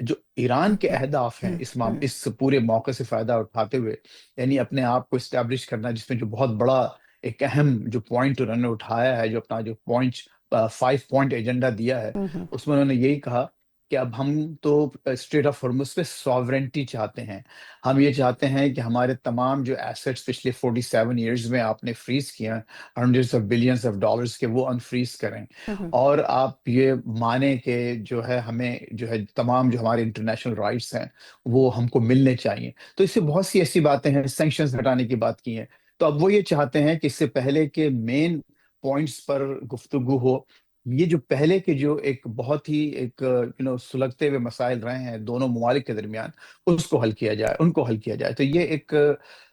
جو ایران کے اہداف ہیں اس پورے موقع سے فائدہ اٹھاتے ہوئے، یعنی اپنے آپ کو اسٹیبلش کرنا، جس میں جو بہت بڑا ایک اہم جو پوائنٹ انہوں نے اٹھایا ہے، جو اپنا جو پوائنٹ 5 پوائنٹ ایجنڈا دیا ہے، اس میں انہوں نے یہی کہا کہ اب ہم تو اسٹریٹ آف ہرمز پہ ساورنٹی چاہتے ہیں. ہم یہ چاہتے ہیں کہ ہمارے تمام جو ایسٹس پچھلے 47 ایئرز میں آپ نے فریز کیے ہیں، hundreds of billions of dollars کے، وہ انفریز کریں. اور آپ یہ مانیں کہ جو ہے ہمیں جو ہے تمام جو ہمارے انٹرنیشنل رائٹس ہیں وہ ہم کو ملنے چاہیے. تو اس سے بہت سی ایسی باتیں ہیں، سینکشنز ہٹانے کی بات کی ہیں. تو اب وہ یہ چاہتے ہیں کہ اس سے پہلے کے مین پوائنٹس پر گفتگو ہو. یہ جو پہلے کے جو ایک بہت ہی ایک سلگتے ہوئے مسائل رہے ہیں دونوں ممالک کے درمیان، اس کو حل کیا جائے، ان کو حل کیا جائے. تو یہ ایک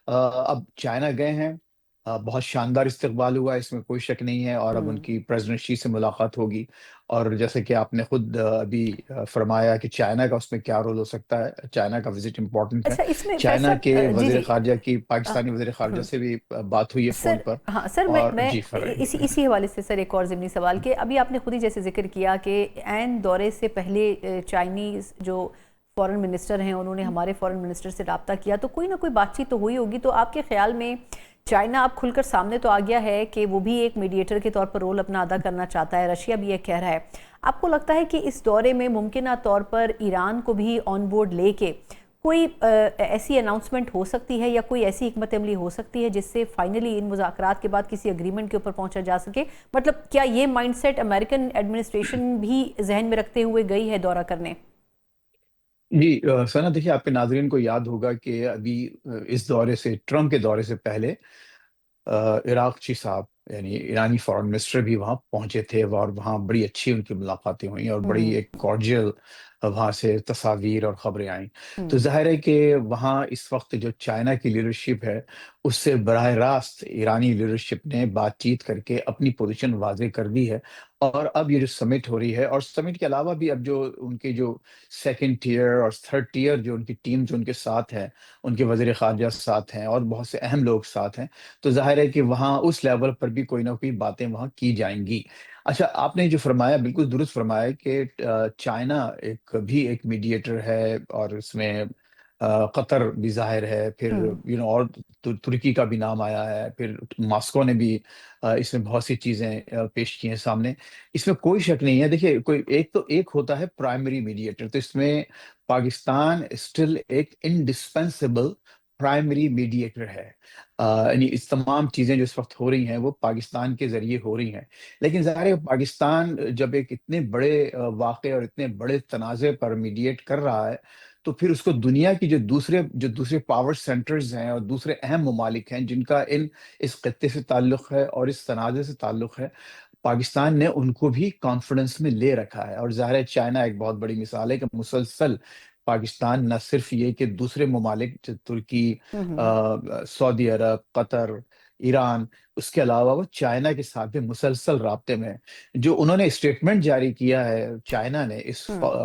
اب چائنا گئے ہیں، بہت شاندار استقبال ہوا، اس میں کوئی شک نہیں ہے. اور اب ان کی پریزیڈنٹ شی سے ملاقات ہوگی. اور جیسے کہ آپ نے خود ابھی فرمایا کہ چائنا کا اس میں کیا رول ہو سکتا ہے، چائنا کا وزٹ امپورٹنٹ ہے. اچھا، اس میں چائنا فیصل کے جی وزیر جی خارجہ کی پاکستانی وزیر خارجہ سے بھی بات ہوئی ہے سر. فون پر. ہاں سر، اور میں جی فرمائیے. اسی حوالے سے سر ایک اور ضمنی سوال، کہ ابھی آپ نے خود ہی جیسے ذکر کیا کہ عین دورے سے پہلے چائنیز جو فورن منسٹر ہیں انہوں نے ہمارے فورن منسٹر سے رابطہ کیا، تو کوئی نہ کوئی بات چیت تو ہوئی ہوگی. تو آپ کے خیال میں چائنا اب کھل کر سامنے تو آ گیا ہے کہ وہ بھی ایک میڈیٹر کے طور پر رول اپنا ادا کرنا چاہتا ہے، رشیا بھی یہ کہہ رہا ہے. آپ کو لگتا ہے کہ اس دورے میں ممکنہ طور پر ایران کو بھی آن بورڈ لے کے کوئی ایسی اناؤنسمنٹ ہو سکتی ہے، یا کوئی ایسی حکمت عملی ہو سکتی ہے جس سے فائنلی ان مذاکرات کے بعد کسی اگریمنٹ کے اوپر پہنچا جا سکے؟ مطلب کیا یہ مائنڈ سیٹ امریکن ایڈمنسٹریشن بھی ذہن میں رکھتے ہوئے گئی ہے دورہ کرنے؟ جی سنا، دیکھیے آپ کے ناظرین کو یاد ہوگا کہ ابھی اس دورے سے، ٹرمپ کے دورے سے پہلے، عراقچی صاحب یعنی ایرانی فارن منسٹر بھی وہاں پہنچے تھے، اور وہاں بڑی اچھی ان کی ملاقاتیں ہوئیں اور بڑی ایک کارڈیل وہاں سے تصاویر اور خبریں آئیں. تو ظاہر ہے کہ وہاں اس وقت جو چائنا کی لیڈرشپ ہے، اس سے براہ راست ایرانی لیڈرشپ نے بات چیت کر کے اپنی پوزیشن واضح کر دی ہے. اور اب یہ جو سمٹ ہو رہی ہے، اور سمٹ کے علاوہ بھی اب جو ان کے جو سیکنڈ ٹیئر اور تھرڈ ٹیئر جو ان کی ٹیم جو ان کے ساتھ ہے، ان کے وزیر خارجہ ساتھ ہیں اور بہت سے اہم لوگ ساتھ ہیں، تو ظاہر ہے کہ وہاں اس لیول پر بھی کوئی نہ کوئی باتیں وہاں کی جائیں گی. اچھا، آپ نے جو فرمایا بالکل درست فرمایا کہ چائنا ایک میڈیٹر ہے، اور اس میں قطر بھی ظاہر ہے، پھر اور ترکی کا بھی نام آیا ہے، پھر ماسکو نے بھی اس میں بہت سی چیزیں پیش کی ہیں سامنے. اس میں کوئی شک نہیں ہے. دیکھیے، ایک ہوتا ہے پرائمری میڈیٹر، تو اس میں پاکستان اسٹل ایک انڈسپینسیبل پرائمری میڈیٹر ہے. یعنی اس تمام چیزیں جو اس وقت ہو رہی ہیں وہ پاکستان کے ذریعے ہو رہی ہیں. لیکن ظاہر ہے پاکستان جب ایک اتنے بڑے واقعے اور اتنے بڑے تنازع پر میڈیٹ کر رہا ہے، تو پھر اس کو دنیا کی جو دوسرے پاور سینٹرز ہیں اور دوسرے اہم ممالک ہیں جن کا اس خطے سے تعلق ہے اور اس تنازع سے تعلق ہے، پاکستان نے ان کو بھی کانفیڈنس میں لے رکھا ہے. اور ظاہر ہے چائنا ایک بہت بڑی مثال ہے کہ مسلسل پاکستان نہ صرف یہ کہ دوسرے ممالک جو ترکی، سعودی عرب، قطر، ایران، اس کے علاوہ وہ چائنا کے ساتھ بھی مسلسل رابطے میں ہیں. جو انہوں نے اسٹیٹمنٹ جاری کیا ہے چائنا نے اس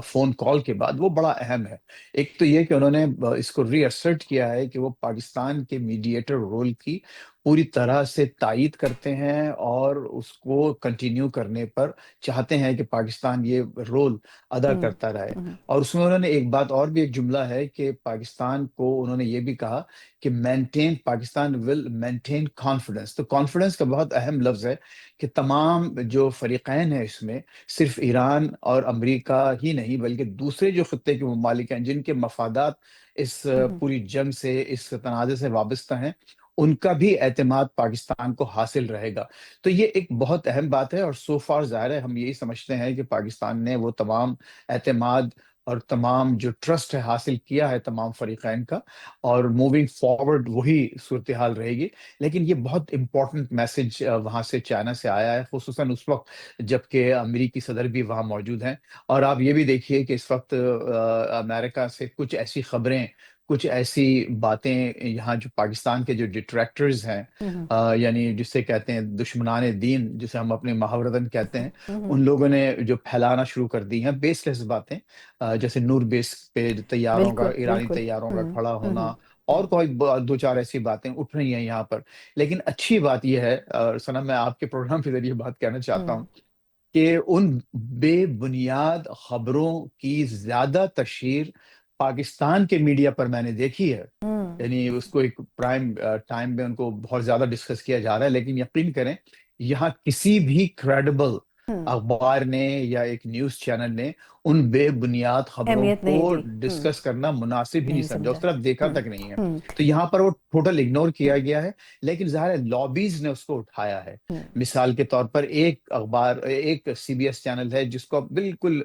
فون کال کے بعد، وہ بڑا اہم ہے. ایک تو یہ کہ انہوں نے اس کو ری اسرٹ کیا ہے کہ وہ پاکستان کے میڈیٹر رول کی پوری طرح سے تائید کرتے ہیں اور اس کو کنٹینیو کرنے پر چاہتے ہیں کہ پاکستان یہ رول ادا کرتا رہے. اور اس میں انہوں نے ایک بات اور بھی، ایک جملہ ہے کہ پاکستان کو انہوں نے یہ بھی کہا کہ پاکستان ول مینٹین کانفیڈنس. تو کانفیڈنس کا بہت اہم لفظ ہے کہ تمام جو فریقین ہیں اس میں، صرف ایران اور امریکہ ہی نہیں بلکہ دوسرے جو خطے کے ممالک ہیں جن کے مفادات اس پوری جنگ سے، اس تنازع سے وابستہ ہیں، ان کا بھی اعتماد پاکستان کو حاصل رہے گا. تو یہ ایک بہت اہم بات ہے. اور سو فار ظاہر ہے ہم یہی سمجھتے ہیں کہ پاکستان نے وہ تمام اعتماد اور تمام جو ٹرسٹ ہے حاصل کیا ہے تمام فریقین کا، اور موونگ فارورڈ وہی صورتحال رہے گی. لیکن یہ بہت امپورٹنٹ میسج وہاں سے چائنا سے آیا ہے، خصوصاً اس وقت جبکہ امریکی صدر بھی وہاں موجود ہیں. اور آپ یہ بھی دیکھیے کہ اس وقت امریکہ سے کچھ ایسی خبریں، کچھ ایسی باتیں یہاں جو پاکستان کے جو ڈٹریکٹرز ہیں، یعنی جسے کہتے ہیں دشمنان دین، جسے ہم اپنے محاورتاً کہتے ہیں، ان لوگوں نے جو پھیلانا شروع کر دی ہیں بیس لیس باتیں، جیسے نور بیس پہ تیاروں کا، بالکل ایرانی بالکل. تیاروں کا کھڑا ہونا، اور کوئی دو چار ایسی باتیں اٹھ رہی ہیں یہاں پر. لیکن اچھی بات یہ ہے، سنم، میں آپ کے پروگرام کے ذریعے بات کہنا چاہتا ہوں کہ ان بے بنیاد خبروں کی زیادہ تشہیر پاکستان کے میڈیا پر میں نے دیکھی ہے. یعنی اس کو ایک پرائم ٹائم میں ان کو بہت زیادہ ڈسکس کیا جا رہا ہے، لیکن یقین کریں یہاں کسی بھی کریڈیبل اخبار نے یا ایک نیوز چینل نے ان بے بنیاد خبروں اہمیت نہیں کو دی. ڈسکس کرنا مناسب ہی نہیں نہیں سمجھا، سمجھا. اس طرف دیکھا تک نہیں ہے. تو یہاں پر وہ ٹوٹل اگنور کیا گیا ہے، لیکن ظاہر ہے لابیز نے اس کو اٹھایا ہے. مثال کے طور پر ایک اخبار، ایک سی بی ایس چینل ہے جس کو بالکل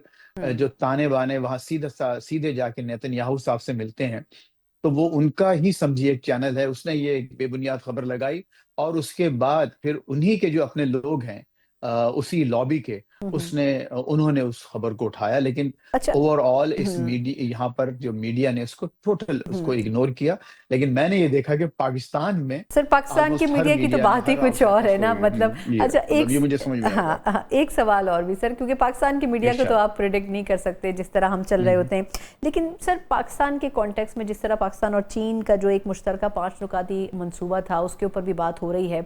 جو تانے بانے وہاں سیدھے جا کے نیتن یاہو صاحب سے ملتے ہیں، تو وہ ان کا ہی سمجھیے ایک چینل ہے، اس نے یہ ایک بے بنیاد خبر لگائی، اور اس کے بعد پھر انہی کے جو اپنے لوگ ہیں اسی لابی کے، انہوں نے اس خبر کو اٹھایا. لیکن اچھا. اوور آل اس میڈیا، یہاں پر جو میڈیا نے اس کو ٹوٹل اس کو اگنور کیا. لیکن میں نے یہ دیکھا کہ پاکستان میں سر پاکستان کے آلموسٹ ہر میڈیا کی تو میڈیا نے، بات ہی ہر آؤٹ کچھ لیٹ اور نے ہے اس کو نا، مطلب اچھا مطلب یہ مجھے سمجھ میں آ رہا ہے. ایک سوال اور بھی سر، کیونکہ پاکستان کی میڈیا کو تو ارشاد. آپ پریڈکٹ نہیں کر سکتے جس طرح ہم چل رہے ہوتے ہیں، لیکن سر پاکستان کے کانٹیکس میں جس طرح پاکستان اور چین کا جو ایک مشترکہ 5 نکاتی منصوبہ تھا اس کے اوپر بھی بات ہو رہی ہے.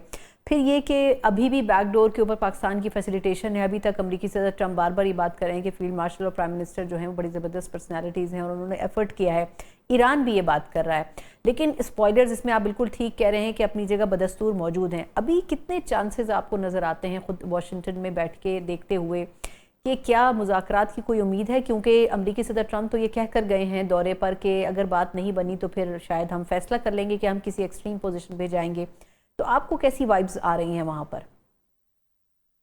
پھر یہ کہ ابھی بھی بیک ڈور کے اوپر پاکستان کی فیسیلیٹیشن ہے. ابھی تک امریکی صدر ٹرمپ بار بار یہ بات کر رہے ہیں کہ فیلڈ مارشل اور پرائم منسٹر جو ہیں وہ بڑی زبردست پرسنالٹیز ہیں اور انہوں نے ایفرٹ کیا ہے. ایران بھی یہ بات کر رہا ہے، لیکن اسپوائلرز اس میں آپ بالکل ٹھیک کہہ رہے ہیں کہ اپنی جگہ بدستور موجود ہیں. ابھی کتنے چانسز آپ کو نظر آتے ہیں خود واشنگٹن میں بیٹھ کے دیکھتے ہوئے کہ کیا مذاکرات کی کوئی امید ہے؟ کیونکہ امریکی صدر ٹرمپ تو یہ کہہ کر گئے ہیں دورے پر کہ اگر بات نہیں بنی تو پھر شاید ہم فیصلہ کر لیں گے کہ ہم کسی ایکسٹریم پوزیشن پہ جائیں گے. تو آپ کو کیسی وائبز آ رہی ہیں وہاں پر؟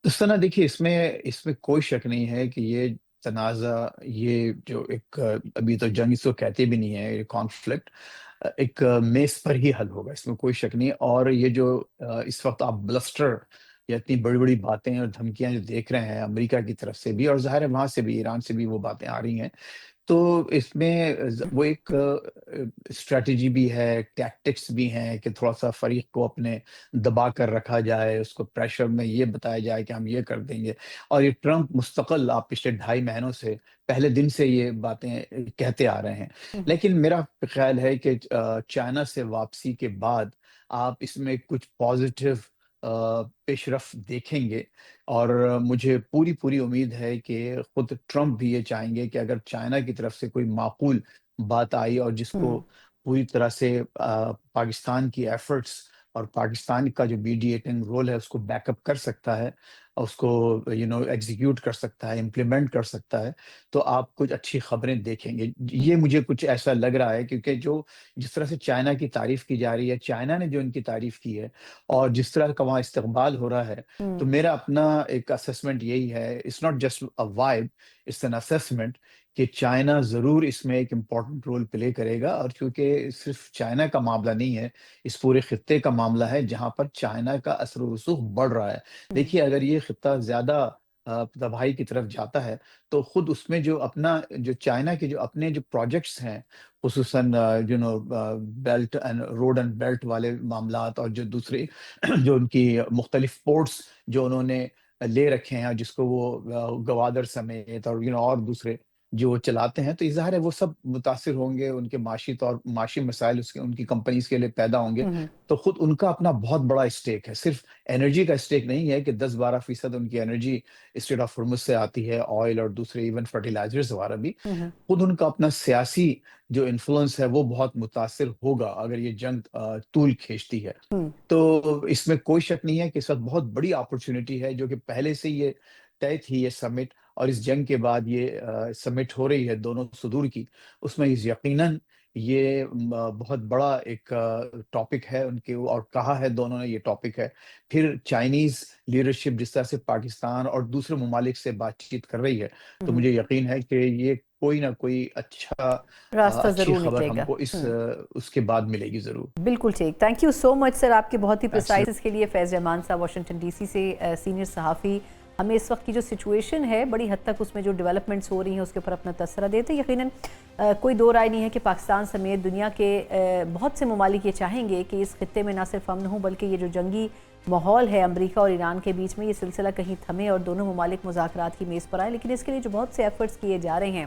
اس طرح دیکھیے، اس میں کوئی شک نہیں ہے کہ یہ تنازع، یہ جو ایک ابھی تو جنگ اس کو کہتے بھی نہیں ہے، یہ کانفلکٹ ایک میز پر ہی حل ہوگا، اس میں کوئی شک نہیں ہے. اور یہ جو اس وقت آپ بلسٹر یا اتنی بڑی بڑی باتیں اور دھمکیاں جو دیکھ رہے ہیں امریکہ کی طرف سے بھی، اور ظاہر ہے وہاں سے بھی، ایران سے بھی وہ باتیں آ رہی ہیں، تو اس میں وہ ایک اسٹریٹجی بھی ہے، ٹیکٹکس بھی ہیں کہ تھوڑا سا فریق کو اپنے دبا کر رکھا جائے، اس کو پریشر میں یہ بتایا جائے کہ ہم یہ کر دیں گے. اور یہ ٹرمپ مستقل آپ پچھلے 2.5 مہینوں سے، پہلے دن سے یہ باتیں کہتے آ رہے ہیں. لیکن میرا خیال ہے کہ چائنا سے واپسی کے بعد آپ اس میں کچھ پازیٹیو پیش رفت دیکھیں گے. اور مجھے پوری امید ہے کہ خود ٹرمپ بھی یہ چاہیں گے کہ اگر چائنا کی طرف سے کوئی معقول بات آئی اور جس کو پوری طرح سے پاکستان کی ایفرٹس اور پاکستان کا جو میڈیٹنگ رول ہے اس کو بیک اپ کر سکتا ہے، اس کو ایگزیکیوٹ کر سکتا ہے، امپلیمنٹ کر سکتا ہے، تو آپ کچھ اچھی خبریں دیکھیں گے. یہ مجھے کچھ ایسا لگ رہا ہے، کیونکہ جس طرح سے چائنا کی تعریف کی جا رہی ہے، چائنا نے جو ان کی تعریف کی ہے، اور جس طرح کا وہاں استقبال ہو رہا ہے، تو میرا اپنا ایک اسسمنٹ یہی ہے، it's not just a vibe, it's an assessment, کہ چائنا ضرور اس میں ایک امپورٹنٹ رول پلے کرے گا. اور کیونکہ صرف چائنا کا معاملہ نہیں ہے، اس پورے خطے کا معاملہ ہے جہاں پر چائنا کا اثر و رسوخ بڑھ رہا ہے. دیکھیے اگر یہ خطہ زیادہ تباہی کی طرف جاتا ہے تو خود اس میں جو چائنا کے جو اپنے جو پروجیکٹس ہیں، خصوصاً belt and road and belt والے معاملات، اور جو دوسرے جو ان کی مختلف پورٹس جو انہوں نے لے رکھے ہیں، جس کو وہ گوادر سمیت اور دوسرے جو وہ چلاتے ہیں، تو ظاہر ہے وہ سب متاثر ہوں گے، ان کے معاشی مسائل ان کی کمپنیز کے لیے پیدا ہوں گے. تو خود ان کا اپنا بہت بڑا اسٹیک ہے، صرف انرجی کا اسٹیک نہیں ہے کہ 10-12% ان کی انرجی اسٹریٹ آف ہرمز سے آتی ہے، آئل اور دوسرے ایون فرٹیلائزرز وغیرہ بھی. خود ان کا اپنا سیاسی جو انفلوئنس ہے وہ بہت متاثر ہوگا اگر یہ جنگ طول کھینچتی ہے. تو اس میں کوئی شک نہیں ہے کہ اس وقت بہت بڑی اپرچونٹی ہے، جو کہ پہلے سے یہ طے تھی یہ سمٹ، اور اس جنگ کے بعد یہ سمٹ ہو رہی ہے دونوں صدور کی، اس میں یقیناً یہ بہت بڑا ایک ٹاپک ہے ان کے، اور کہا ہے دونوں نے یہ ٹاپک ہے. پھر چائنیز لیڈرشپ جس طرح سے پاکستان اور دوسرے ممالک سے بات چیت کر رہی ہے، تو مجھے یقین ہے کہ یہ کوئی نہ کوئی راستہ اچھی ضرور خبر نکلے ہم گا. کو اس کے بعد ملے گی ضرور. بالکل ٹھیک. تھینک یو سو مچ سر، آپ کے بہت ہی Absolutely. پریسائز کے لیے. فیض رحمان صاحب واشنگٹن ڈی سی سے سینئر صحافی، ہمیں اس وقت کی جو سچویشن ہے بڑی حد تک اس میں جو ڈیولپمنٹس ہو رہی ہیں اس کے اوپر اپنا تبصرہ دیتے. یقیناً کوئی دو رائے نہیں ہے کہ پاکستان سمیت دنیا کے بہت سے ممالک یہ چاہیں گے کہ اس خطے میں نہ صرف امن ہو بلکہ یہ جو جنگی ماحول ہے امریکہ اور ایران کے بیچ میں، یہ سلسلہ کہیں تھمے اور دونوں ممالک مذاکرات کی میز پر آئیں. لیکن اس کے لیے جو بہت سے ایفرٹس کیے جا رہے ہیں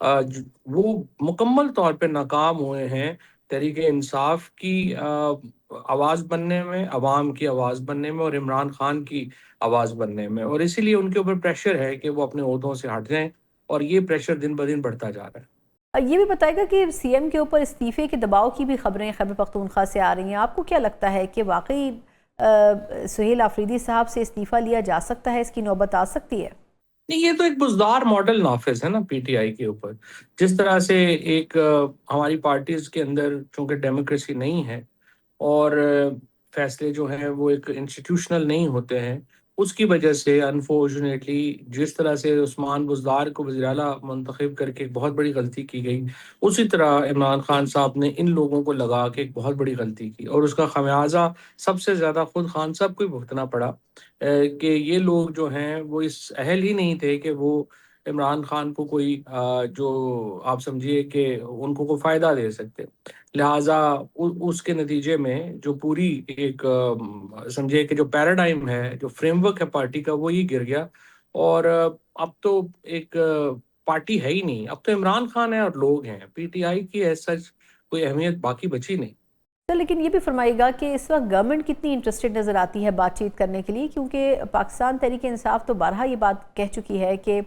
وہ مکمل طور پہ ناکام ہوئے ہیں تحریک انصاف کی آواز بننے میں، عوام کی آواز بننے میں، اور عمران خان کی آواز بننے میں، اور اسی لیے ان کے اوپر پریشر ہے کہ وہ اپنے عہدوں سے ہٹ جائیں، اور یہ پریشر دن بدن بڑھتا جا رہا ہے۔ یہ بھی بتائے گا کہ سی ایم کے اوپر استعفے کے دباؤ کی بھی خبریں خیبر پختونخوا سے آ رہی ہیں، آپ کو کیا لگتا ہے کہ واقعی سہیل آفریدی صاحب سے استعفیٰ لیا جا سکتا ہے، اس کی نوبت آ سکتی ہے؟ نہیں، یہ تو ایک بزدار ماڈل نافذ ہے نا پی ٹی آئی کے اوپر، جس طرح سے ایک ہماری پارٹیز کے اندر چونکہ ڈیموکریسی نہیں ہے، اور فیصلے جو ہیں وہ ایک انسٹیٹیوشنل نہیں ہوتے ہیں، اس کی وجہ سے انفارچونیٹلی جس طرح سے عثمان بزدار کو وزیر اعلیٰ منتخب کر کے ایک بہت بڑی غلطی کی گئی، اسی طرح عمران خان صاحب نے ان لوگوں کو لگا کے ایک بہت بڑی غلطی کی، اور اس کا خمیازہ سب سے زیادہ خود خان صاحب کو ہی بھگتنا پڑا، کہ یہ لوگ جو ہیں وہ اس اہل ہی نہیں تھے کہ وہ عمران خان کو کوئی جو آپ سمجھیے کہ ان کو کوئی فائدہ دے سکتے، لہٰذا اس کے نتیجے میں جو پوری ایک سمجھے کہ جو پیراڈائم ہے، جو فریم ورک ہے پارٹی کا، وہ ہی گر گیا، اور اب تو ایک پارٹی ہے ہی نہیں، اب تو عمران خان ہے اور لوگ ہیں، پی ٹی آئی کی ایز سچ کوئی اہمیت باقی بچی نہیں۔ لیکن یہ بھی فرمائے گا کہ اس وقت گورنمنٹ کتنی انٹرسٹڈ نظر آتی ہے بات چیت کرنے کے لیے، کیونکہ پاکستان تحریک انصاف تو بارہا یہ بات کہہ چکی ہے کہ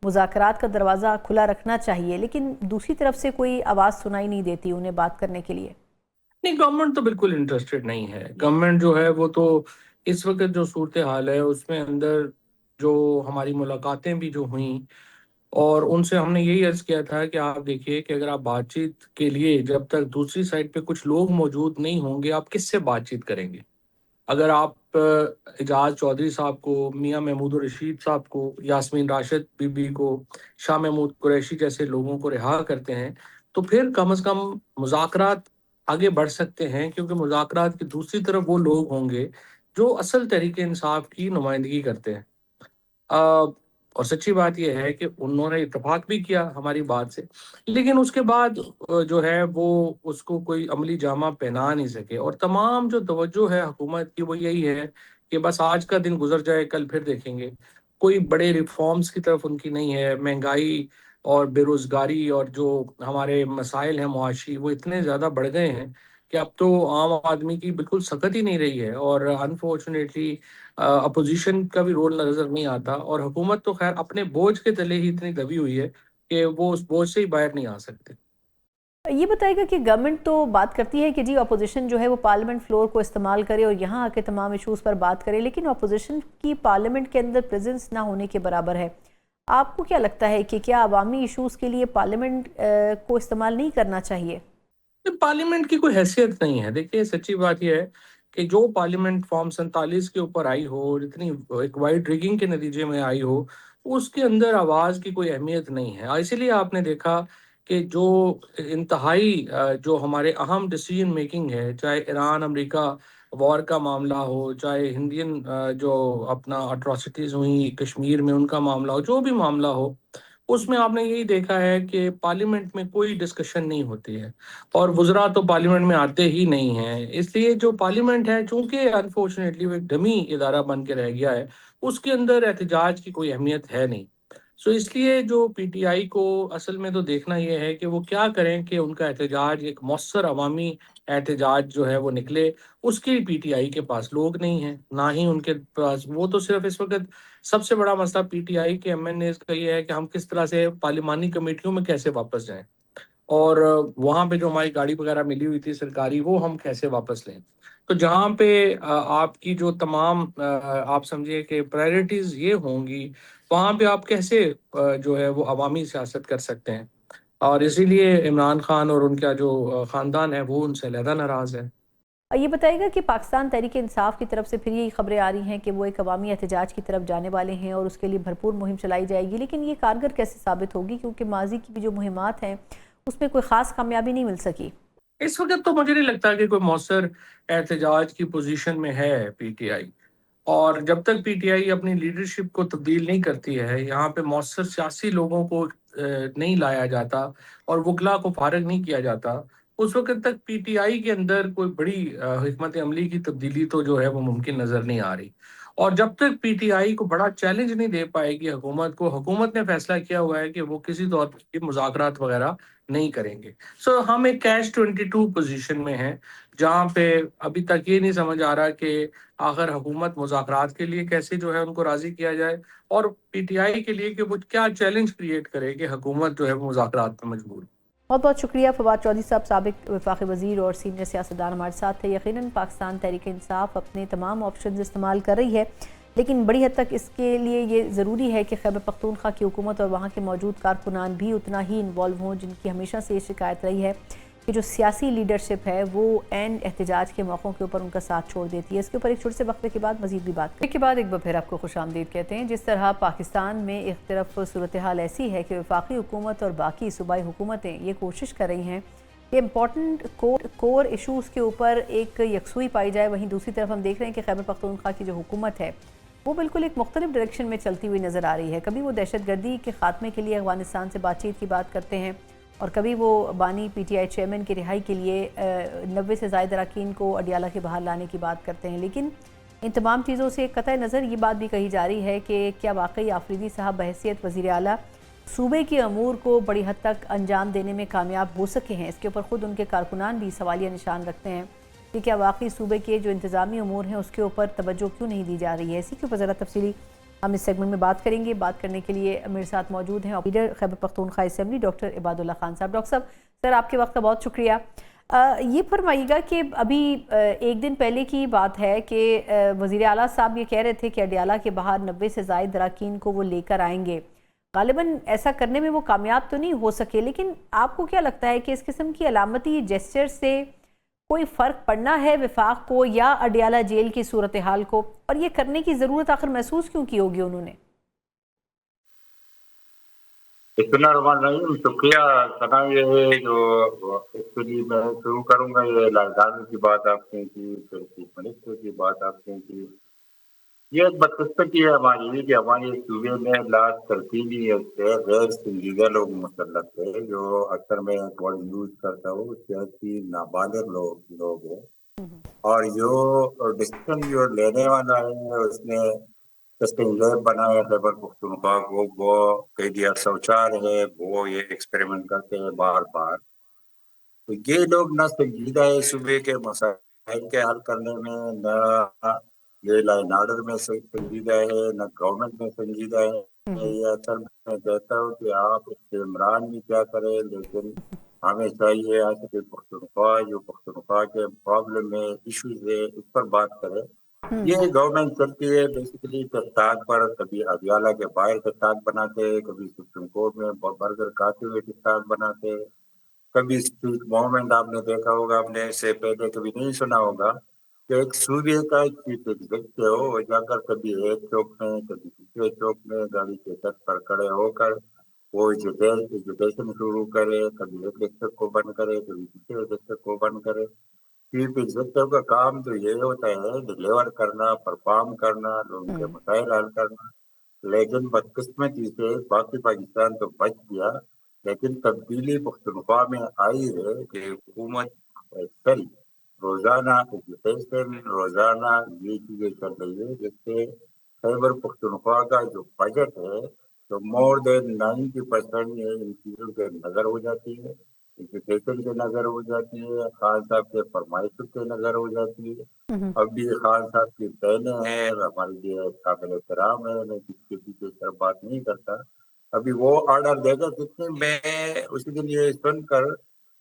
مذاکرات کا دروازہ کھلا رکھنا چاہیے، لیکن دوسری طرف سے کوئی آواز سنائی نہیں دیتی انہیں بات کرنے کے لیے۔ نہیں، گورنمنٹ تو بالکل انٹرسٹڈ نہیں ہے، گورنمنٹ جو ہے وہ تو اس وقت جو صورتحال ہے اس میں اندر جو ہماری ملاقاتیں بھی جو ہوئیں، اور ان سے ہم نے یہی عرض کیا تھا کہ آپ دیکھیے کہ اگر آپ بات چیت کے لیے جب تک دوسری سائڈ پہ کچھ لوگ موجود نہیں ہوں گے، آپ کس سے بات چیت کریں گے؟ اگر آپ اعجاز چودھری صاحب کو، میاں محمود الرشید صاحب کو، یاسمین راشد بی بی کو، شاہ محمود قریشی جیسے لوگوں کو رہا کرتے ہیں، تو پھر کم از کم مذاکرات آگے بڑھ سکتے ہیں، کیونکہ مذاکرات کی دوسری طرف وہ لوگ ہوں گے جو اصل تحریک انصاف کی نمائندگی کرتے ہیں۔ اور سچی بات یہ ہے کہ انہوں نے اتفاق بھی کیا ہماری بات سے، لیکن اس کے بعد جو ہے وہ اس کو کوئی عملی جامہ پہنا نہیں سکے، اور تمام جو توجہ ہے حکومت کی وہ یہی ہے کہ بس آج کا دن گزر جائے، کل پھر دیکھیں گے، کوئی بڑے ریفارمز کی طرف ان کی نہیں ہے۔ مہنگائی اور بے روزگاری اور جو ہمارے مسائل ہیں معاشی، وہ اتنے زیادہ بڑھ گئے ہیں کہ اب تو عام آدمی کی بالکل سکت ہی نہیں رہی ہے، اور انفارچونیٹلی اپوزیشن کا بھی رول نظر نہیں آتا، اور حکومت تو خیر اپنے بوجھ کے تلے ہی اتنی دبی ہوئی ہے کہ وہ اس بوجھ سے ہی باہر نہیں آ سکتے۔ یہ بتائے گا کہ گورنمنٹ تو بات کرتی ہے کہ جی اپوزیشن جو ہے وہ پارلیمنٹ فلور کو استعمال کرے اور یہاں آ کے تمام ایشوز پر بات کرے، لیکن اپوزیشن کی پارلیمنٹ کے اندر پریزنس نہ ہونے کے برابر ہے۔ آپ کو کیا لگتا ہے کہ کیا عوامی ایشوز کے لیے پارلیمنٹ کو استعمال نہیں کرنا چاہیے؟ پارلیمنٹ کی کوئی حیثیت نہیں ہے۔ دیکھیے سچی بات یہ ہے کہ جو پارلیمنٹ فارم 47 کے اوپر آئی ہو، اور اتنی ایک وائڈ ریگنگ کے نتیجے میں آئی ہو، اس کے اندر آواز کی کوئی اہمیت نہیں ہے، اسی لیے آپ نے دیکھا کہ جو انتہائی جو ہمارے اہم ڈیسیجن میکنگ ہے، چاہے ایران امریکہ وار کا معاملہ ہو، چاہے انڈین جو اپنا اٹراسٹیز ہوئی کشمیر میں ان کا معاملہ ہو، جو بھی معاملہ ہو، اس میں آپ نے یہی دیکھا ہے کہ پارلیمنٹ میں کوئی ڈسکشن نہیں ہوتی ہے، اور وزراء تو پارلیمنٹ میں آتے ہی نہیں ہیں۔ اس لیے جو پارلیمنٹ ہے چونکہ انفارچونیٹلی وہ ایک ڈمی ادارہ بن کے رہ گیا ہے، اس کے اندر احتجاج کی کوئی اہمیت ہے نہیں۔ سو اس لیے جو پی ٹی آئی کو اصل میں تو دیکھنا یہ ہے کہ وہ کیا کریں کہ ان کا احتجاج ایک مؤثر عوامی احتجاج جو ہے وہ نکلے۔ اس کی پی ٹی آئی کے پاس لوگ نہیں ہیں، نہ ہی ان کے پاس، وہ تو صرف اس وقت سب سے بڑا مسئلہ پی ٹی آئی کے ایم این ایز کا یہ ہے کہ ہم کس طرح سے پارلیمانی کمیٹیوں میں کیسے واپس جائیں، اور وہاں پہ جو ہماری گاڑی وغیرہ ملی ہوئی تھی سرکاری، وہ ہم کیسے واپس لیں۔ تو جہاں پہ آپ کی جو تمام آپ سمجھیے کہ پرائرٹیز یہ ہوں گی، وہاں پہ آپ کیسے جو ہے وہ عوامی سیاست کر سکتے ہیں، اور اسی لیے عمران خان اور ان کا جو خاندان ہے وہ ان سے علیحدہ ناراض ہے۔ یہ بتائے گا کہ پاکستان تحریک انصاف کی طرف سے پھر یہی خبریں آ رہی ہیں کہ وہ ایک عوامی احتجاج کی طرف جانے والے ہیں اور اس کے لیے بھرپور مہم چلائی جائے گی، لیکن یہ کارگر کیسے ثابت ہوگی، کیونکہ ماضی کی بھی جو مہمات ہیں اس میں کوئی خاص کامیابی نہیں مل سکی؟ اس وقت تو مجھے نہیں لگتا کہ کوئی مؤثر احتجاج کی پوزیشن میں ہے پی ٹی آئی، اور جب تک پی ٹی آئی اپنی لیڈرشپ کو تبدیل نہیں کرتی ہے، یہاں پہ مؤثر سیاسی لوگوں کو نہیں لایا جاتا اور وکلا کو فارغ نہیں کیا جاتا، اس وقت تک پی ٹی آئی کے اندر کوئی بڑی حکمت عملی کی تبدیلی تو جو ہے وہ ممکن نظر نہیں آ رہی. اور جب تک پی ٹی آئی کو بڑا چیلنج نہیں دے پائے گی حکومت کو، حکومت نے فیصلہ کیا ہوا ہے کہ وہ کسی طور پر مذاکرات وغیرہ نہیں کریں گے. سو ہم ایک کیچ 22 پوزیشن میں ہیں، جہاں پہ ابھی تک یہ نہیں سمجھ آ رہا کہ آخر حکومت مذاکرات کے لیے کیسے جو ہے ان کو راضی کیا جائے، اور پی ٹی آئی کے لیے کہ وہ کیا چیلنج کریٹ کرے کہ حکومت جو ہے وہ مذاکرات پر مجبور. بہت بہت شکریہ فواد چودھری صاحب، سابق وفاقی وزیر اور سینئر سیاستدان ہمارے ساتھ تھے. یقیناً پاکستان تحریک انصاف اپنے تمام آپشنز استعمال کر رہی ہے، لیکن بڑی حد تک اس کے لیے یہ ضروری ہے کہ خیبر پختونخوا کی حکومت اور وہاں کے موجود کارکنان بھی اتنا ہی انوالو ہوں، جن کی ہمیشہ سے یہ شکایت رہی ہے کہ جو سیاسی لیڈرشپ ہے وہ عین احتجاج کے موقعوں کے اوپر ان کا ساتھ چھوڑ دیتی ہے. اس کے اوپر ایک چھوٹے سے وقفے کے بعد مزید بھی بات کریں. کے بعد ایک بار پھر آپ کو خوش آمدید کہتے ہیں. جس طرح پاکستان میں ایک طرف صورتحال ایسی ہے کہ وفاقی حکومت اور باقی صوبائی حکومتیں یہ کوشش کر رہی ہیں کہ امپورٹنٹ کور ایشوز کے اوپر ایک یکسوئی پائی جائے، وہیں دوسری طرف ہم دیکھ رہے ہیں کہ خیبر پختونخوا کی جو حکومت ہے وہ بالکل ایک مختلف ڈائریکشن میں چلتی ہوئی نظر آ رہی ہے. کبھی وہ دہشت گردی کے خاتمے کے لیے افغانستان سے بات چیت کی بات کرتے ہیں، اور کبھی وہ بانی پی ٹی آئی چیئرمین کی رہائی کے لیے 90 سے زائد اراکین کو اڈیالہ کے باہر لانے کی بات کرتے ہیں. لیکن ان تمام چیزوں سے قطع نظر یہ بات بھی کہی جا رہی ہے کہ کیا واقعی آفریدی صاحب بحیثیت وزیر اعلیٰ صوبے کے امور کو بڑی حد تک انجام دینے میں کامیاب ہو سکے ہیں؟ اس کے اوپر خود ان کے کارکنان بھی سوالیہ نشان رکھتے ہیں کہ کیا واقعی صوبے کے جو انتظامی امور ہیں اس کے اوپر توجہ کیوں نہیں دی جا رہی ہے. اسی کے اوپر ذرا تفصیلی ہم اس سیگمنٹ میں بات کریں گے. بات کرنے کے لیے میرے ساتھ موجود ہیں leader Khyber Pakhtunkhwa assembly doctor عباد اللہ خان صاحب. ڈاکٹر صاحب، سر آپ کے وقت کا بہت شکریہ. یہ فرمائیے گا کہ ابھی ایک دن پہلے کی بات ہے کہ وزیر اعلیٰ صاحب یہ کہہ رہے تھے کہ اڈیالہ کے باہر 90 سے زائد اراکین کو وہ لے کر آئیں گے. غالباً ایسا کرنے میں وہ کامیاب تو نہیں ہو سکے، لیکن آپ کو کیا لگتا ہے کہ اس قسم کی علامتی جیسچر سے کوئی فرق پڑنا ہے وفاق کو یا اڈیالہ جیل کی صورتحال کو، اور یہ کرنے کی ضرورت آخر محسوس کیوں کی ہوگی انہوں نے؟ بسم اللہ الرحمن الرحیم. شکریہ سنا. یہ جو ایکچولی میں شروع کروں گا، یہ لاکڈاؤن کی بات آپ نے کی، پھر چیف منسٹر کی بات آپ نے کی. یہ ایک بدقسمتی ہے ہماری کہ ہمارے صوبے میں لاسٹ 13 ایئر سے غیر سنجیدہ لوگ مسلط تھے، جو اکثر میں ورڈ یوز کرتا ہوں سیاسی نابالغ لوگ ہیں. اور جو ڈسیزن جو لینے والا ہے اس نے تستنجیب بنایا خیبر پختونخوا کو، وہ قیدی سوچار ہے، وہ یہ ایکسپیریمنٹ کرتے ہیں بار بار. تو یہ لوگ نہ سنجیدہ ہے صوبے کے مسائل کے حل کرنے میں، نہ یہ لا اینڈ آرڈر میں سنجیدہ ہے، نہ گورنمنٹ میں سنجیدہ ہے. یہ اصل میں کہتا ہوں کہ آپ اس کے عمران بھی کیا کریں، لیکن ہمیں چاہیے آج کے پختونخوا جو پختونخوا کے پرابلم ہے، ایشوز ہے، اس پر بات کرے. یہ گورنمنٹ چلتی ہے بیسیکلی ٹکٹاک پر، کبھی اڈیالہ کے باہر ٹکٹاک بناتے، کبھی سپریم کورٹ میں برگر کھاتے ہوئے ٹکٹاک بناتے، کبھی اسٹریٹ موومنٹ. آپ نے دیکھا ہوگا، آپ نے اس سے پہلے کبھی نہیں سنا ہوگا کہ ایک صوبے کا چیف ایگزیکٹو ہو جا کر کبھی ایک چوک میں کبھی دوسرے چوک میں گاڑی کے چھت پر کھڑے ہو کر وہ ایجوکیشن شروع کرے، کبھی ایک ڈسٹرکٹ کو بند کرے، کبھی دوسرے ڈسٹرکٹ کو بند کرے. چیف ایگزیکٹو کا کام تو یہ ہوتا ہے ڈلیور کرنا، پرفارم کرنا، لوگوں کے مسائل حل کرنا. لیکن بدقسمتی سے باقی پاکستان تو بچ گیا، لیکن تبدیلی پختونخوا میں آئی ہے کہ حکومت روزانہ ایجوکیشن، روزانہ یہ چیزیں چل رہی ہے، جس سے خیبر پختونخوا کا جو بجٹ ہے تو مور دین 90% ان چیزوں کے نظر ہو جاتی ہے، ایجوکیشن کے نظر ہو جاتی ہے، خان صاحب کے فرمائشوں کے نظر ہو جاتی ہے. اب بھی خان صاحب کی بہنیں ہیں، ہمارے لیے قابل احترام ہے، میں کسی کے پیچھے طرف بات نہیں کرتا. ابھی وہ آرڈر دے گا کتنے، میں اسی دن یہ سن کر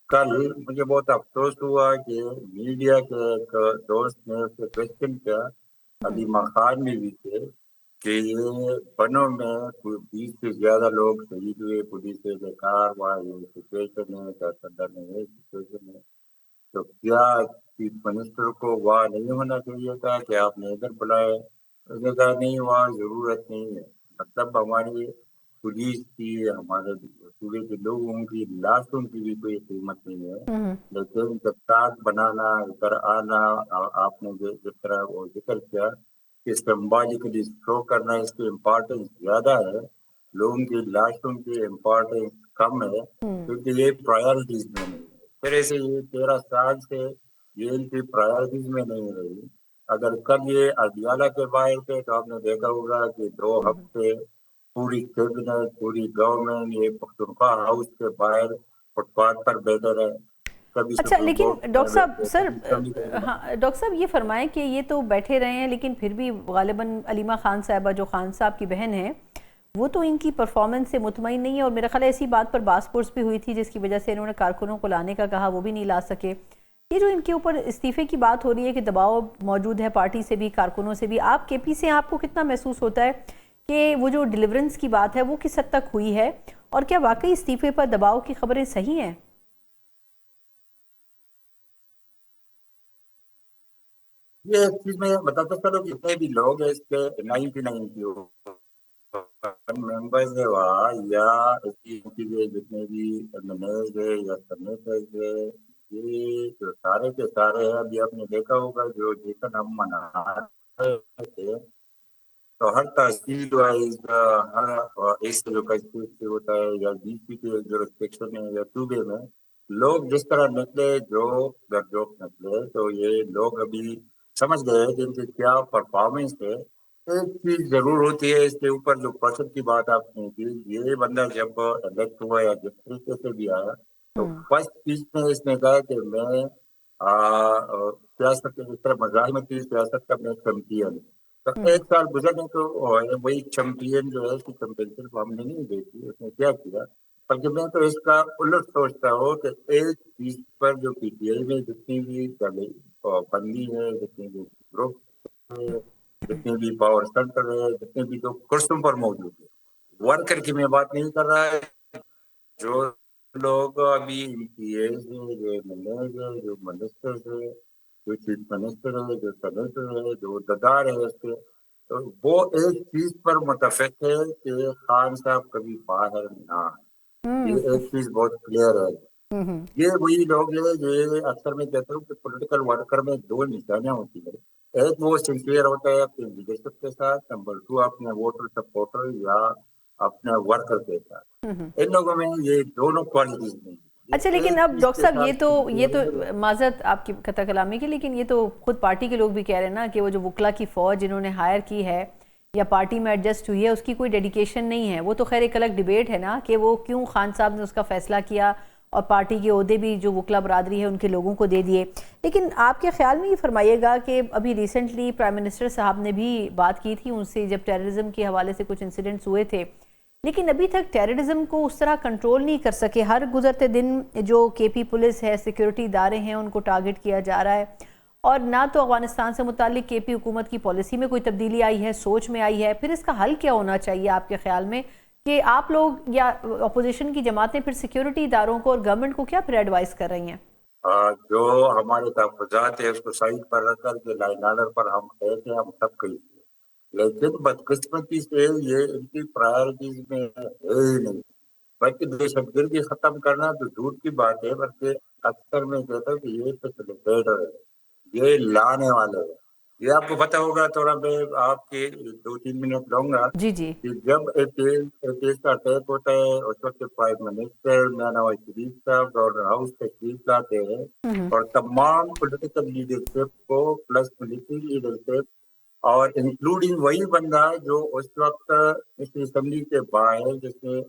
کل مجھے بہت افسوس ہوا کہ میڈیا کے ایک دوست نے اس سے کوشچن کیا، علیمہ خان میں بھی تھے، کہ یہ بنوں میں 20 سے زیادہ لوگ شہید ہوئے پولیس سے بیکار، وہاں یہ سچویشن ہے، سرکردہ میں یہ سچویشن ہے. تو کیا چیف منسٹر کو وہاں نہیں ہونا چاہیے تھا کہ آپ نے ادھر بلائے؟ اس نے کہا نہیں، وہاں ضرورت نہیں ہے. مطلب ہماری پولیس کی، ہمارے صوبے کے لوگوں کی لاشوں کی بھی کوئی قیمت نہیں ہے. لیکن ٹکٹاک بنانا، ادھر آنا، آپ نے جس طرح وہ ذکر کیا کہ سمبولکلی شو کرنا، اس کی امپورٹنس زیادہ ہے، لوگوں کی لاشوں کی امپورٹنس کم ہے، کیونکہ یہ پرائرٹیز میں نہیں ہے. پھر سے یہ 13 سال سے یہ ان کی پرائرٹیز میں نہیں رہی. اگر کل یہ اڈیالہ کے باہر تھے تو آپ نے دیکھا ہوگا کہ 2 ہفتے پوری کیبنٹ پوری گورنمنٹ یہ پختونخوا ہاؤس کے باہر فٹ پاتھ پر بیٹھے رہے. کبھی اچھا سپریم لیکن کورٹ ڈاکٹر صاحب بیٹھے، سر کبھی ہاں ڈاکٹر صاحب یہ فرمائیں کہ یہ تو بیٹھے رہے ہیں لیکن پھر بھی غالباً علیمہ خان صاحبہ جو خان صاحب کی بہن ہیں وہ تو ان کی پرفارمنس سے مطمئن نہیں ہے، اور میرا خیال ہے اسی بات پر باس پرس بھی ہوئی تھی جس کی وجہ سے انہوں نے کارکنوں کو لانے کا کہا، وہ بھی نہیں لا سکے. یہ جو ان کے اوپر استعفے کی بات ہو رہی ہے کہ دباؤ موجود ہے پارٹی سے بھی کارکنوں سے بھی، آپ کے پی سے آپ کو کتنا محسوس ہوتا ہے کہ وہ جو ڈیلیورنس کی بات ہے وہ کس حد تک ہوئی ہے، اور کیا واقعی استعفے پر دباؤ کی خبریں صحیح ہیں؟ یہ ایک چیز میں بتاتا چلو کہ جتنے بھی لوگ ہیں اس کے 99 ممبرز ہے وہاں یا اس کے جتنے بھی منیج ہے یا سینیٹرز ہے، یہ جو سارے کے سارے ہیں. ابھی آپ نے دیکھا ہوگا جو جیسن ہم منا رہے تھے تو ہر تحصیل وائز ہر ایسٹ جو کنسٹیٹوئنسی ہوتا ہے یا ڈی سی کے جو ریسٹرکشن ہے یا صوبے میں لوگ جس طرح نکلے جو نکلے تو یہ لوگ ابھی سمجھ گئے کہ ان کی کیا پرفارمنس ہے. ایک چیز ضرور ہوتی ہے اس کے اوپر جو پرسد کی بات آپ نے کی، یہ بندہ جب الیکٹ ہوا یا جس طریقے سے بھی آیا تو فرسٹ چیز میں اس نے کہا کہ میں سیاست جس طرح مزاحمتی سیاست کا میں چیمپئن. تو ایک سال گزرنے تو وہی چیمپئن جو ہے اس کی چیمپئنشپ ہم نے نہیں دیکھی. اس نے کیا کیا، بلکہ میں تو اس کا الٹ سوچتا ہوں کہ ایک چیز پر جو پی ٹی آئی میں جتنی بھی بندی ہے، جتنی بھی گروپ ہے، جتنے بھی پاور سینٹر ہے، جتنے بھی لوگ کرسیوں پر موجود ہے، ورکر کی میں بات نہیں کر رہا ہے. جو لوگ ابھی ایم پی ایز ہے، جو ایم ایل ایز ہے، جو منسٹرز ہے، جو چیف منسٹر ہے، جو سینیٹر ہے، جو ددار ہے، اس کے تو وہ ایک چیز پر متفق ہے کہ خان صاحب کبھی باہر نہ آئے. یہ ایک چیز بہت کلیئر ہے. یہ وہی لوگ ہیں جو اکثر میں کہتا ہوں کہ پولیٹیکل ورکر میں 2 نشانیاں ہوتی ہیں. ایک وہ سنسیئر ہوتا ہے اپنی لیڈرشپ کے ساتھ، نمبر 2 اپنے ووٹر سپورٹر یا اپنے ورکر کے ساتھ. ان لوگوں میں یہ دونوں کوالٹیز نہیں. اچھا لیکن اب ڈاکٹر صاحب یہ تو معذرت آپ کی قطع کلامی کی، لیکن یہ تو خود پارٹی کے لوگ بھی کہہ رہے ہیں نا کہ وہ جو وکلا کی فوج جنہوں نے ہائر کی ہے یا پارٹی میں ایڈجسٹ ہوئی ہے اس کی کوئی ڈیڈیکیشن نہیں ہے. وہ تو خیر ایک الگ ڈیبیٹ ہے نا کہ وہ کیوں خان صاحب نے اس کا فیصلہ کیا اور پارٹی کے عہدے بھی جو وکلا برادری ہے ان کے لوگوں کو دے دیے. لیکن آپ کے خیال میں یہ فرمائیے گا کہ ابھی ریسنٹلی پرائم منسٹر صاحب نے بھی بات کی تھی ان سے جب ٹیررزم کے حوالے سے کچھ انسیڈنٹس ہوئے تھے، لیکن ابھی تک ٹیررزم کو اس طرح کنٹرول نہیں کر سکے. ہر گزرتے دن جو کے پی پولیس ہے، سیکیورٹی ادارے ہیں، ان کو ٹارگٹ کیا جا رہا ہے، اور نہ تو افغانستان سے متعلق کے پی حکومت کی پالیسی میں کوئی تبدیلی آئی ہے، سوچ میں آئی ہے. پھر اس کا حل کیا ہونا چاہیے آپ کے خیال میں کہ آپ لوگ یا اپوزیشن کی جماعتیں پھر سیکیورٹی اداروں کو اور گورنمنٹ کو کیا پھر ایڈوائز کر رہی ہیں؟ جو ہمارے تحفظات ہیں اس کو سائڈ پر رکھ کر کے لائن آرڈر پر ہم کہتے ہیں ہم سب کہیں، لیکن بدقسمتی سے یہ ان کی پرائرٹیز میں ہے ہی نہیں. بلکہ دہشت گردی ختم کرنا تو دور کی بات ہے، بلکہ اکثر میں کہتا ہوں کہ یہ فیسیلیٹیٹر ہے، یہ لانے والے ہیں. یہ آپ کو پتا ہوگا، تھوڑا میں آپ کے 2-3 منٹ لوں گا جی جی. کہ جب ایک کا اٹیک ہوتا ہے اس وقت پرائم منسٹر نواز شریف صاحب گورنر ہاؤس تشریف لاتے ہیں اور تمام پولیٹیکل لیڈرشپ کو پلس ملٹری لیڈرشپ اور انکلوڈنگ وہی بندہ جو اس وقت اسمبلی کے باہر جس نے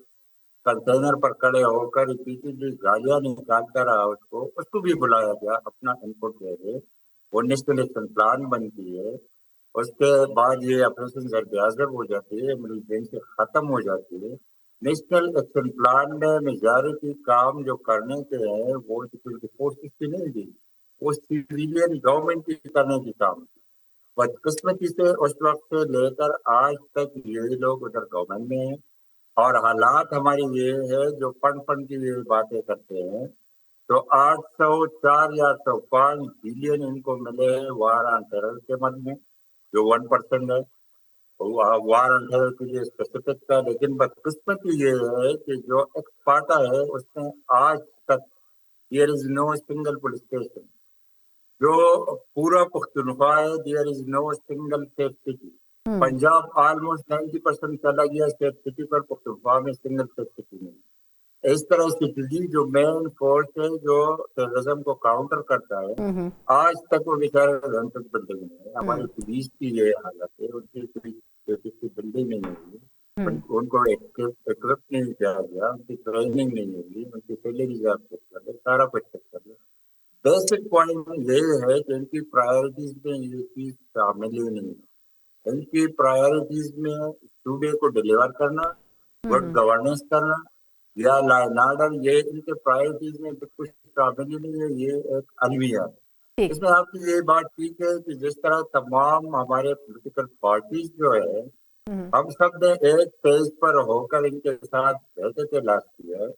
کنٹینر پر کھڑے ہو کر ریپیٹڈلی گالیاں نکالتا رہا، اس کو بھی بلایا گیا اپنا ان پٹ دے دے. وہ نیشنل ایکشن پلان بنتی ہے، اس کے بعد یہ آپریشن ضرب اعظم ہو جاتی ہے، ایمرجنسی ختم ہو جاتی ہے. نیشنل ایکشن پلان میں میجارٹی کام جو کرنے کے ہیں وہ سیکورٹی فورسز کی نہیں دی، وہ سویلین گورنمنٹ کی کرنے کی کام. بدقسمتی سے اس وقت سے لے کر آج تک یہ لوگ ادھر گورنمنٹ میں ہیں، اور حالات ہماری یہ ہے جو فنڈ کی یہ باتیں کرتے ہیں تو 804 یا 805 بلین ان کو ملے ہیں وار آن ٹیرر کے مد میں، جو 1% ہے وار آن ٹیرر کے لیے اسپیسیفک تھا. لیکن بدقسمتی یہ ہے کہ جو ایکس پارٹا ہے اس میں آج تک there is no single police station. جو پورا پختونخوا ہے there is no single safe city. Punjab almost 90% چلا گیا سیف سٹی پر، پختونخوا میں سنگل سیف سٹی نہیں. اس طرح سے پولیس جو مین فورس ہے جو ٹیررزم کو کاؤنٹر کرتا ہے، آج تک وہ بیچارے تک بندے نہیں ہے. ہماری پولیس کی یہ حالت ہے، ان کی کسی بندے نہیں ہوئی، ان کو ایکوپ نہیں کیا گیا، ان کی ٹریننگ نہیں ہوئی، ان کی سیلری چیک کر لے، سارا کچھ چیک کر لے. بیسک پوائنٹ یہ ہے کہ ان کی پرائرٹیز میں یہ چیز شامل ہی نہیں ہے. ان کی پرائرٹیز میں صوبے کو ڈیلیور کرنا، گڈ گورننس کرنا یا لا اینڈ آرڈر، یہ ان کے پرائرٹیز میں کچھ شامل ہی نہیں ہے. یہ ایک المیہ ہے. اس میں آپ کی یہ بات ٹھیک ہے کہ جس طرح تمام ہمارے پولیٹیکل پارٹیز جو ہے، ہم سب نے ایک پیج پر ہو کر ان کے ساتھ بیٹھے تھے لاسٹ ایئر،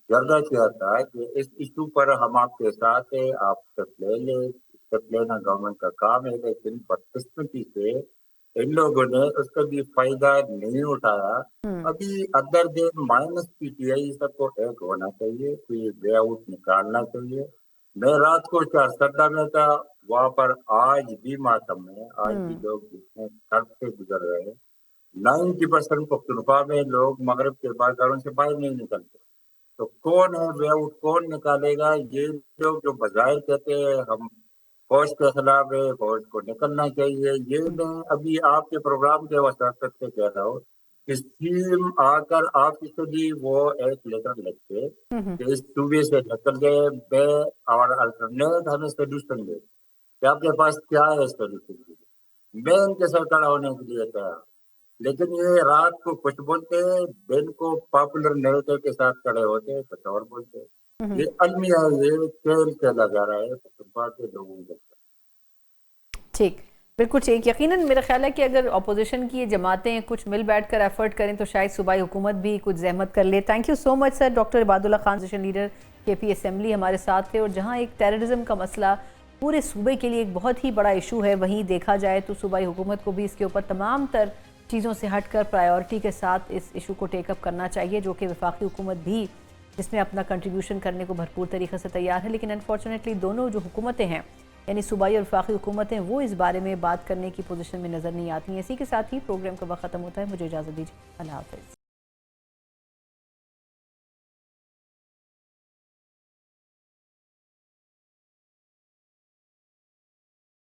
جرگہ کیا تھا کہ اس ایشو پر ہم آپ کے ساتھ ہیں، آپ اسٹیپ لے لیں. اسٹیپ لینا گورنمنٹ کا کام ہے، لیکن بدقسمتی سے ان لوگوں نے اس کا بھی فائدہ نہیں اٹھایا. ابھی other than minus P T I سب کو ایک ہونا چاہیے، کوئی وے آؤٹ نکالنا چاہیے. میں رات کو چارسدہ میں تھا، وہاں پر آج بھی ماتم ہے، آج بھی لوگ جتنے خرچ سے گزر رہے ہیں. 90% پختونخوا میں لوگ مغرب کے بعد گھروں سے باہر نہیں نکلتے. تو کون ہے وے آؤٹ، کون نکالے گا؟ یہ لوگ جو بظاہر کہتے ہیں ہم فوج کے خلاف ہے، فوج کو نکلنا چاہیے. یہ میں ابھی آپ کے پروگرام کے وساطت سے کہہ رہا ہوں کہ اسکیم آ کر آپ کے لیے وہ ایک لیٹر لکھتے کہ اس صوبے سے نکل گئے بے اور الٹرنیٹ ہمیں سولوشن دے کہ آپ کے پاس کیا ہے سولوشن کے لیے. میں ان کے ساتھ کھڑا ہونے کے لیے تیار ہوں. لیکن یہ رات کو کچھ بولتے ہیں، دن کو پاپولر نیریٹو کے ساتھ کھڑے ہوتے ہیں، کچھ اور بولتے ہیں. یہ المیہ ہے، یہ کھیل کھیلا جا رہا ہے پختونخوا کے لوگوں کے ساتھ. ٹھیک، بالکل ٹھیک. یقیناً میرا خیال ہے کہ اگر اپوزیشن کی یہ جماعتیں کچھ مل بیٹھ کر ایفرٹ کریں تو شاید صوبائی حکومت بھی کچھ زحمت کر لے. Thank you so much sir. Doctor عباد اللہ خان اپوزیشن لیڈر کے پی اسمبلی ہمارے ساتھ تھے. اور جہاں ایک ٹیررزم کا مسئلہ پورے صوبے کے لیے ایک بہت ہی بڑا ایشو ہے، وہیں دیکھا جائے تو صوبائی حکومت کو بھی اس کے اوپر تمام تر چیزوں سے ہٹ کر پرائیورٹی کے ساتھ اس ایشو کو ٹیک اپ کرنا چاہیے، جو کہ وفاقی حکومت بھی جس میں اپنا کنٹریبیوشن کرنے کو بھرپور طریقے سے تیار ہے. لیکن انفارچونیٹلی دونوں جو حکومتیں ہیں، یعنی صوبائی اور وفاقی حکومتیں، وہ اس بارے میں بات کرنے کی پوزیشن میں نظر نہیں آتی ہیں. اسی کے ساتھ ہی پروگرام کا وقت ختم ہوتا ہے. مجھے اجازت دیجیے. اللہ حافظ.